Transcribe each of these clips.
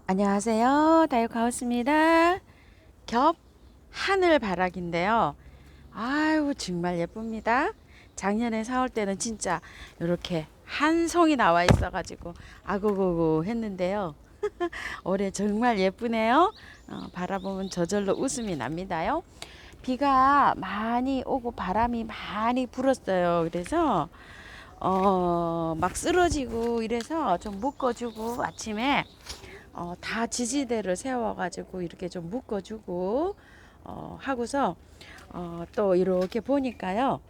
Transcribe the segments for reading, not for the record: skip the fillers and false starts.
안녕하세요. 다육하우스입니다. 겹 하늘바라기인데요. 아유 정말 예쁩니다. 작년에 사올 때는 진짜 이렇게 한 송이 나와 있어 가지고 아구구구 했는데요. 올해 정말 예쁘네요. 바라보면 저절로 웃음이 납니다요. 비가 많이 오고 바람이 많이 불었어요. 그래서 막 쓰러지고 이래서 좀 묶어주고 아침에 다 지지대를 세워가지고 이렇게 좀 묶어주고 하고서 또 이렇게 보니까요.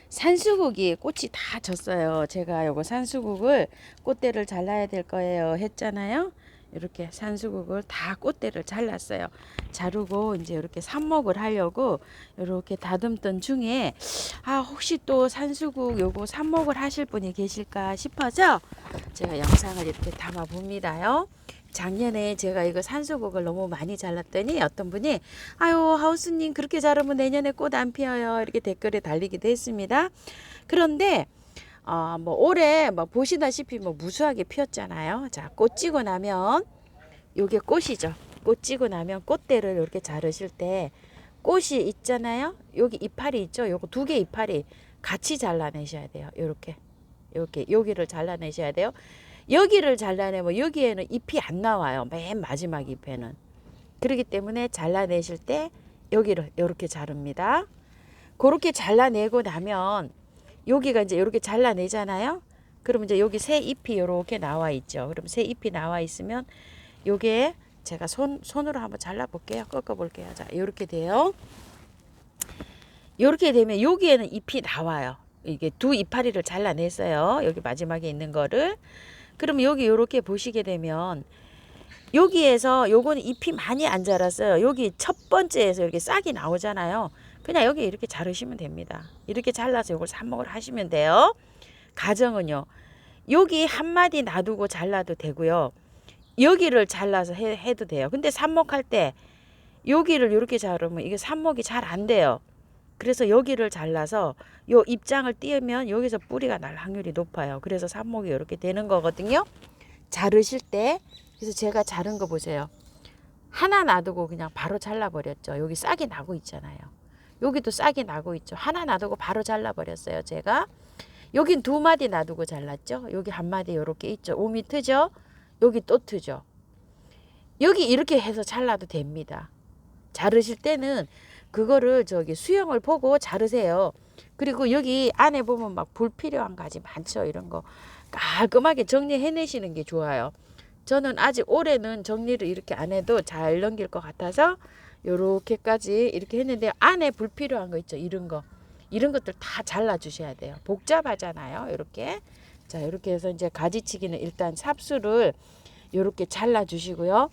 산수국이 꽃이 다 졌어요. 제가 요거 산수국을 꽃대를 잘라야 될 거예요 했잖아요. 이렇게 산수국을 다 꽃대를 잘랐어요. 자르고 이제 이렇게 삽목을 하려고 이렇게 다듬던 중에 혹시 또 산수국 요거 삽목을 하실 분이 계실까 싶어서 제가 영상을 이렇게 담아 봅니다요. 작년에 제가 이거 산수국을 너무 많이 잘랐더니 어떤 분이 아유 하우스님 그렇게 자르면 내년에 꽃 안 피어요 이렇게 댓글에 달리기도 했습니다. 그런데 뭐 올해 뭐 보시다시피 뭐 무수하게 피었잖아요. 자, 꽃 지고 나면 요게 꽃이죠. 꽃 지고 나면 꽃대를 이렇게 자르실 때 꽃이 있잖아요. 여기 이파리 있죠. 요거 두 개 이파리 같이 잘라내셔야 돼요. 요렇게 여기를 잘라내셔야 돼요. 여기를 잘라내면 여기에는 잎이 안 나와요. 맨 마지막 잎에는. 그렇기 때문에 잘라내실 때 여기를 이렇게 자릅니다. 그렇게 잘라내고 나면 여기가 이제 이렇게 잘라내잖아요. 그럼 이제 여기 새 잎이 이렇게 나와 있죠. 그럼 새 잎이 나와 있으면 요게 제가 손으로 한번 잘라 볼게요. 꺾어 볼게요. 자, 이렇게 돼요. 이렇게 되면 여기에는 잎이 나와요. 이게 두 이파리를 잘라냈어요. 여기 마지막에 있는 거를. 그럼 여기 이렇게 보시게 되면 여기에서 요거는 잎이 많이 안 자랐어요. 여기 첫 번째에서 이렇게 싹이 나오잖아요. 그냥 여기 이렇게 자르시면 됩니다. 이렇게 잘라서 요걸 삽목을 하시면 돼요. 가정은요. 여기 한 마디 놔두고 잘라도 되고요. 여기를 잘라서 해도 돼요. 근데 삽목할 때 여기를 이렇게 자르면 이게 삽목이 잘 안 돼요. 그래서 여기를 잘라서 요 입장을 띄우면 여기서 뿌리가 날 확률이 높아요. 그래서 삽목이 이렇게 되는 거거든요. 자르실 때 그래서 제가 자른 거 보세요. 하나 놔두고 그냥 바로 잘라버렸죠. 여기 싹이 나고 있잖아요. 여기도 싹이 나고 있죠. 하나 놔두고 바로 잘라버렸어요. 제가 여긴 두 마디 놔두고 잘랐죠. 여기 한 마디 이렇게 있죠. 5미 트죠. 여기 또 트죠. 여기 이렇게 해서 잘라도 됩니다. 자르실 때는 그거를 저기 수영을 보고 자르세요. 그리고 여기 안에 보면 막 불필요한 가지 많죠. 이런 거 깔끔하게 정리해내시는 게 좋아요. 저는 아직 올해는 정리를 이렇게 안 해도 잘 넘길 것 같아서 요렇게까지 이렇게 했는데 안에 불필요한 거 있죠. 이런 것들 다 잘라 주셔야 돼요. 복잡하잖아요. 이렇게. 자, 이렇게 해서 이제 가지치기는 일단 삽수를 요렇게 잘라 주시고요.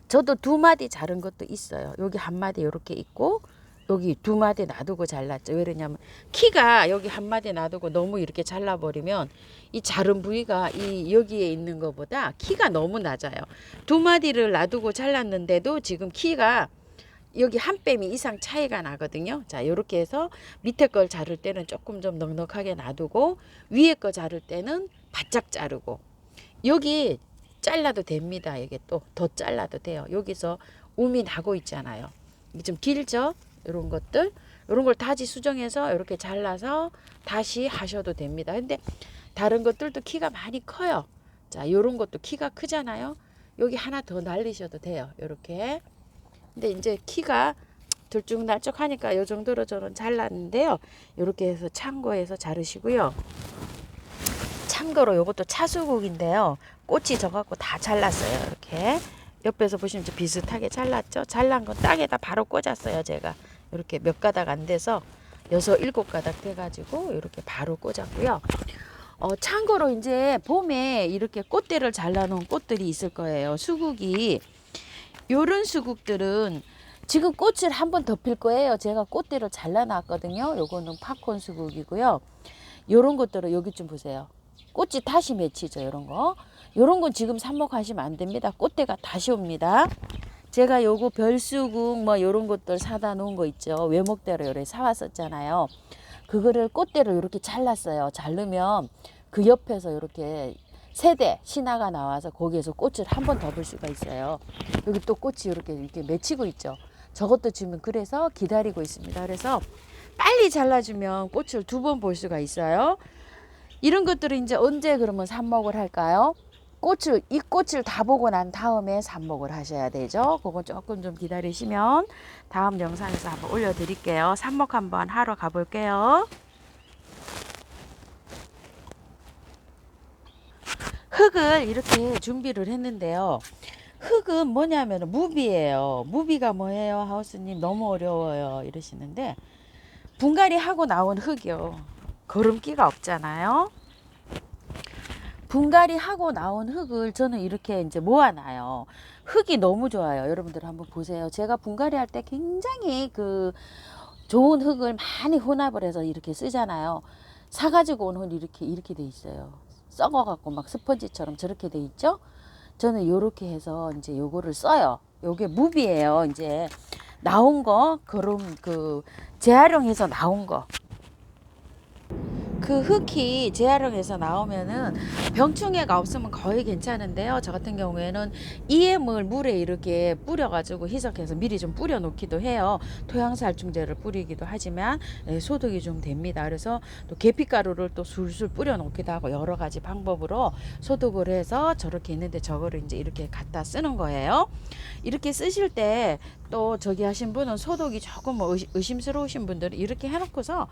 저도 두 마디 자른 것도 있어요. 여기 한 마디 이렇게 있고 여기 두 마디 놔두고 잘랐죠. 왜냐면 키가 여기 한 마디 놔두고 너무 이렇게 잘라버리면 이 자른 부위가 이 여기에 있는 것보다 키가 너무 낮아요. 두 마디를 놔두고 잘랐는데도 지금 키가 여기 한 뺨이 이상 차이가 나거든요. 자, 이렇게 해서 밑에 걸 자를 때는 조금 좀 넉넉하게 놔두고 위에 거 자를 때는 바짝 자르고 여기 잘라도 됩니다. 이게 또 더 잘라도 돼요. 여기서 음이 나고 있잖아요. 이게 좀 길죠? 이런 것들 이런 걸 다시 수정해서 이렇게 잘라서 다시 하셔도 됩니다. 근데 다른 것들도 키가 많이 커요. 자, 이런 것도 키가 크잖아요. 여기 하나 더 날리셔도 돼요. 이렇게. 근데 이제 키가 들쭉날쭉하니까 이 정도로 저는 잘랐는데요. 이렇게 해서 참고해서 자르시고요. 참고로 이것도 차수국인데요. 꽃이 져갖고 다 잘랐어요. 이렇게 옆에서 보시면 비슷하게 잘랐죠. 잘란 건 땅에다 바로 꽂았어요. 제가 이렇게 몇 가닥 안 돼서 6, 7가닥 돼가지고 이렇게 바로 꽂았고요. 참고로 이제 봄에 이렇게 꽃대를 잘라놓은 꽃들이 있을 거예요. 수국이 요런 수국들은 지금 꽃을 한 번 더 필 거예요. 제가 꽃대를 잘라놨거든요. 요거는 팝콘 수국이고요. 요런 것들은 여기 좀 보세요. 꽃이 다시 맺히죠. 요런 거. 요런 건 지금 삽목하시면 안 됩니다. 꽃대가 다시 옵니다. 제가 요거 별수국 뭐 요런 것들 사다 놓은 거 있죠. 외목대로 요래 사왔었잖아요. 그거를 꽃대를 이렇게 잘랐어요. 자르면 그 옆에서 이렇게 새대 신화가 나와서 거기에서 꽃을 한 번 더 볼 수가 있어요. 여기 또 꽃이 이렇게 맺히고 있죠. 저것도 지금 그래서 기다리고 있습니다. 그래서 빨리 잘라주면 꽃을 두 번 볼 수가 있어요. 이런 것들은 이제 언제 그러면 삽목을 할까요? 이 꽃을 다 보고 난 다음에 삽목을 하셔야 되죠. 그거 조금 좀 기다리시면 다음 영상에서 한번 올려드릴게요. 삽목 한번 하러 가볼게요. 흙을 이렇게 준비를 했는데요. 흙은 뭐냐면 무비예요. 무비가 뭐예요? 하우스님 너무 어려워요 이러시는데, 분갈이 하고 나온 흙이요. 거름기가 없잖아요. 분갈이 하고 나온 흙을 저는 이렇게 이제 모아놔요. 흙이 너무 좋아요. 여러분들 한번 보세요. 제가 분갈이 할 때 굉장히 그 좋은 흙을 많이 혼합을 해서 이렇게 쓰잖아요. 사가지고 온 흙이 이렇게 돼 있어요. 썩어갖고 막 스펀지처럼 저렇게 돼 있죠. 저는 요렇게 해서 이제 요거를 써요. 요게 무비예요. 이제 나온 거, 재활용해서 나온 거. 그 흙이 재활용해서 나오면은 병충해가 없으면 거의 괜찮은데요. 저 같은 경우에는 EM을 물에 이렇게 뿌려가지고 희석해서 미리 좀 뿌려 놓기도 해요. 토양살충제를 뿌리기도 하지만 소독이 좀 됩니다. 그래서 또 계피가루를 또 술술 뿌려 놓기도 하고 여러 가지 방법으로 소독을 해서 저렇게 있는데 저거를 이제 이렇게 갖다 쓰는 거예요. 이렇게 쓰실 때 또 저기 하신 분은 소독이 조금 의심스러우신 분들은 이렇게 해놓고서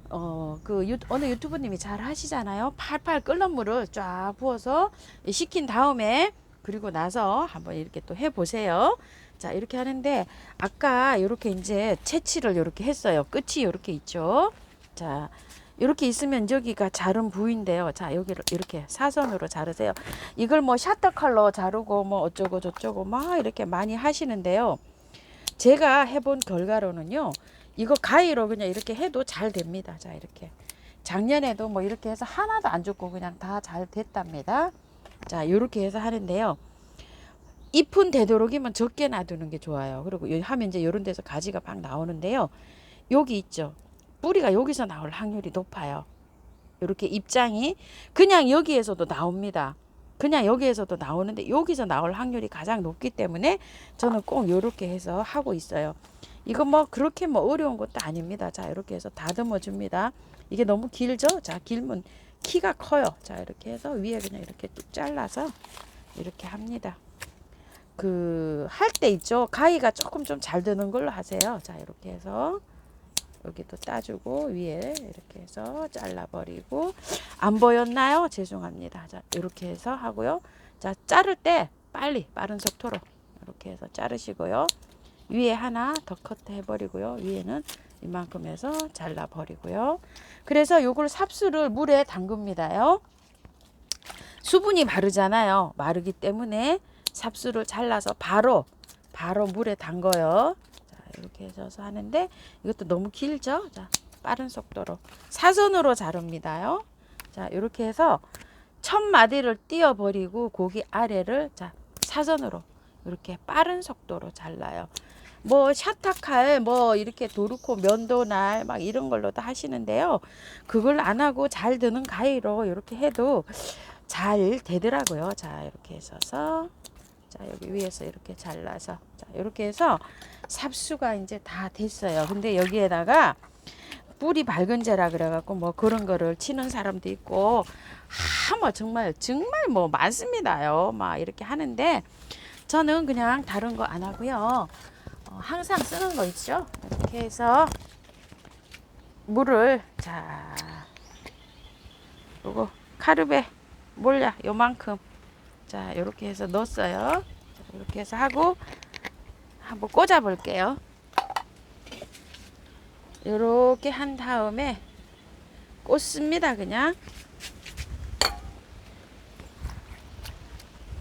어느 유튜브님이 잘 하시잖아요. 팔팔 끓는 물을 쫙 부어서 식힌 다음에 그리고 나서 한번 이렇게 또 해보세요. 자, 이렇게 하는데 아까 이렇게 이제 채취를 이렇게 했어요. 끝이 이렇게 있죠. 자, 이렇게 있으면 여기가 자른 부위인데요. 자, 여기를 이렇게 사선으로 자르세요. 이걸 뭐 샤터 칼로 자르고 뭐 어쩌고 저쩌고 막 이렇게 많이 하시는데요. 제가 해본 결과로는요, 이거 가위로 그냥 이렇게 해도 잘 됩니다. 자, 이렇게 작년에도 뭐 이렇게 해서 하나도 안 죽고 그냥 다 잘 됐답니다. 자, 이렇게 해서 하는데요, 잎은 되도록이면 적게 놔두는 게 좋아요. 그리고 하면 이제 이런 데서 가지가 막 나오는데요, 여기 있죠, 뿌리가 여기서 나올 확률이 높아요. 이렇게 입장이 그냥 여기에서도 나옵니다. 그냥 여기에서도 나오는데 여기서 나올 확률이 가장 높기 때문에 저는 꼭 이렇게 해서 하고 있어요. 이거 뭐 그렇게 뭐 어려운 것도 아닙니다. 자, 이렇게 해서 다듬어 줍니다. 이게 너무 길죠? 자, 길면 키가 커요. 자, 이렇게 해서 위에 그냥 이렇게 뚝 잘라서 이렇게 합니다. 할 때 있죠, 가위가 조금 좀 잘 드는 걸로 하세요. 자, 이렇게 해서 여기도 따주고 위에 이렇게 해서 잘라버리고, 안 보였나요? 죄송합니다. 자, 이렇게 해서 하고요. 자, 자를 때 빠른 속도로 이렇게 해서 자르시고요. 위에 하나 더 커트 해버리고요. 위에는 이만큼 해서 잘라버리고요. 그래서 요걸 삽수를 물에 담급니다요. 수분이 마르잖아요. 마르기 때문에 삽수를 잘라서 바로 물에 담궈요. 이렇게 해서 하는데 이것도 너무 길죠? 자, 빠른 속도로 사선으로 자릅니다요. 자, 이렇게 해서 첫 마디를 띄어 버리고 고기 아래를 자, 사선으로 이렇게 빠른 속도로 잘라요. 뭐 샤타칼 뭐 이렇게 도르코 면도날 막 이런 걸로도 하시는데요, 그걸 안 하고 잘 드는 가위로 이렇게 해도 잘 되더라고요. 자, 이렇게 해서 자, 여기 위에서 이렇게 잘라서 자, 이렇게 해서 삽수가 이제 다 됐어요. 근데 여기에다가 뿌리 밝은제라 그래갖고 뭐 그런 거를 치는 사람도 있고, 뭐 정말 뭐 많습니다요. 막 이렇게 하는데 저는 그냥 다른 거 안 하고요. 항상 쓰는 거 있죠. 이렇게 해서 물을 자, 요거 카르베 몰라 요만큼 자, 이렇게 해서 넣었어요. 이렇게 해서 하고 한번 꽂아 볼게요. 이렇게 한 다음에 꽂습니다. 그냥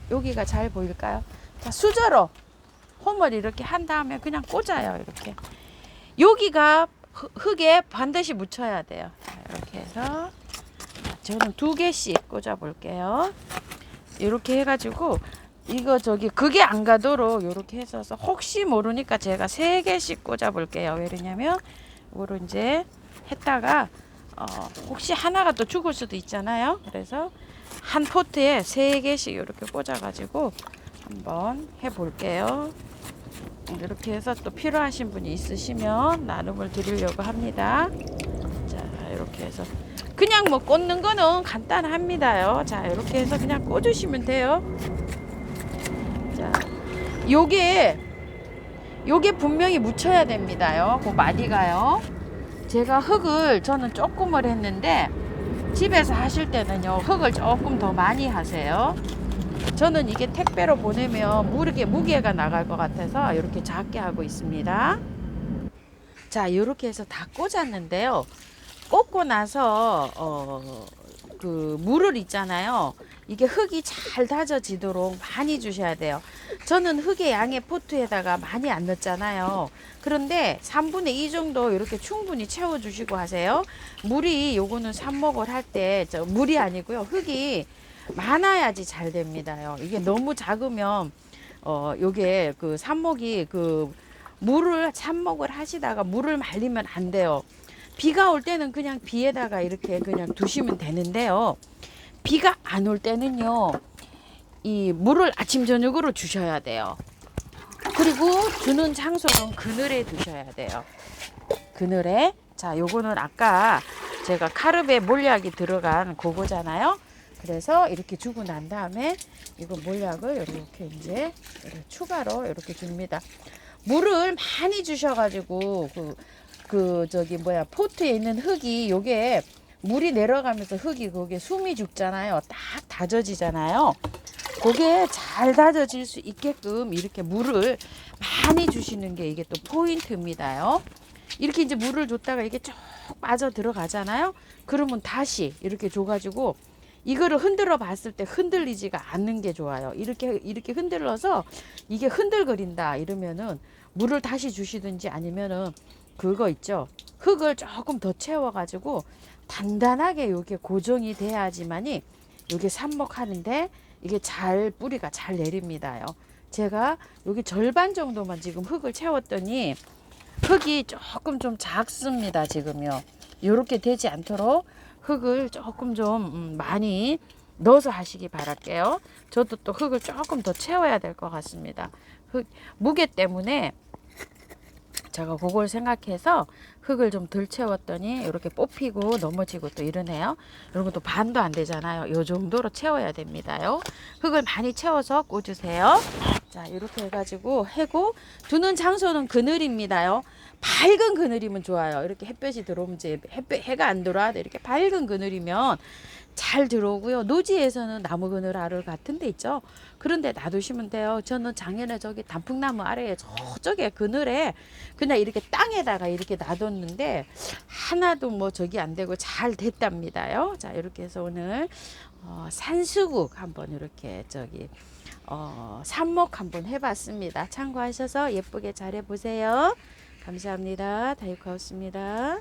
여기가 잘 보일까요? 자, 수저로 홈을 이렇게 한 다음에 그냥 꽂아요. 이렇게 여기가 흙에 반드시 묻혀야 돼요. 자, 이렇게 해서 저는 2개씩 꽂아 볼게요. 이렇게 해가지고 이거 그게 안 가도록 이렇게 해서 혹시 모르니까 제가 3개씩 꽂아 볼게요. 왜냐면 이거를 이제 했다가 혹시 하나가 또 죽을 수도 있잖아요. 그래서 한 포트에 3개씩 이렇게 꽂아가지고 한번 해볼게요. 이렇게 해서 또 필요하신 분이 있으시면 나눔을 드리려고 합니다. 자, 이렇게 해서 그냥 뭐 꽂는 거는 간단합니다요. 자, 이렇게 해서 그냥 꽂으시면 돼요. 자, 요게 분명히 묻혀야 됩니다요. 그 마디가요. 제가 흙을 저는 조금을 했는데 집에서 하실 때는요, 흙을 조금 더 많이 하세요. 저는 이게 택배로 보내면 무게가 나갈 것 같아서 이렇게 작게 하고 있습니다. 자, 이렇게 해서 다 꽂았는데요. 꽂고 나서 그 물을 있잖아요. 이게 흙이 잘 다져지도록 많이 주셔야 돼요. 저는 흙의 양의 포트에다가 많이 안 넣었잖아요. 그런데 3분의 2 정도 이렇게 충분히 채워주시고 하세요. 물이 요거는 삽목을 할 때 물이 아니고요. 흙이 많아야지 잘 됩니다요. 이게 너무 작으면 요게 그 삽목이 그 물을 삽목을 하시다가 물을 말리면 안 돼요. 비가 올 때는 그냥 비에다가 이렇게 그냥 두시면 되는데요. 비가 안 올 때는요, 이 물을 아침 저녁으로 주셔야 돼요. 그리고 주는 장소는 그늘에 두셔야 돼요. 그늘에. 자, 요거는 아까 제가 카르베 몰약이 들어간 그거잖아요. 그래서 이렇게 주고 난 다음에 이거 몰약을 이렇게 이제 추가로 이렇게 줍니다. 물을 많이 주셔가지고 포트에 있는 흙이 요게 물이 내려가면서 흙이 거기에 숨이 죽잖아요. 딱 다져지잖아요. 그게 잘 다져질 수 있게끔 이렇게 물을 많이 주시는 게 이게 또 포인트입니다요. 이렇게 이제 물을 줬다가 이게 쭉 빠져 들어가잖아요. 그러면 다시 이렇게 줘가지고 이거를 흔들어 봤을 때 흔들리지가 않는 게 좋아요. 이렇게 흔들러서 이게 흔들거린다 이러면은 물을 다시 주시든지 아니면은 그거 있죠. 흙을 조금 더 채워가지고 단단하게 이게 고정이 돼야지만이 이게 삽목하는데 이게 뿌리가 잘 내립니다요. 제가 여기 절반 정도만 지금 흙을 채웠더니 흙이 조금 좀 작습니다. 지금요. 이렇게 되지 않도록 흙을 조금 좀 많이 넣어서 하시기 바랄게요. 저도 또 흙을 조금 더 채워야 될 것 같습니다. 무게 때문에 제가 그걸 생각해서 흙을 좀 덜 채웠더니 이렇게 뽑히고 넘어지고 또 이러네요. 이런 것도 반도 안 되잖아요. 이 정도로 채워야 됩니다요. 흙을 많이 채워서 꽂으세요. 자, 이렇게 해가지고 해고 두는 장소는 그늘입니다요. 밝은 그늘이면 좋아요. 이렇게 햇볕이 들어오면 해가 안 들어와도 이렇게 밝은 그늘이면 잘 들어오고요. 노지에서는 나무 그늘 아래 같은 데 있죠. 그런데 놔두시면 돼요. 저는 작년에 저기 단풍나무 아래에 저쪽에 그늘에 그냥 이렇게 땅에다가 이렇게 놔뒀는데 하나도 뭐 저기 안 되고 잘 됐답니다요. 자, 이렇게 해서 오늘 산수국 한번 이렇게 삽목 한번 해봤습니다. 참고하셔서 예쁘게 잘 해보세요. 감사합니다. 다이코하우스입니다.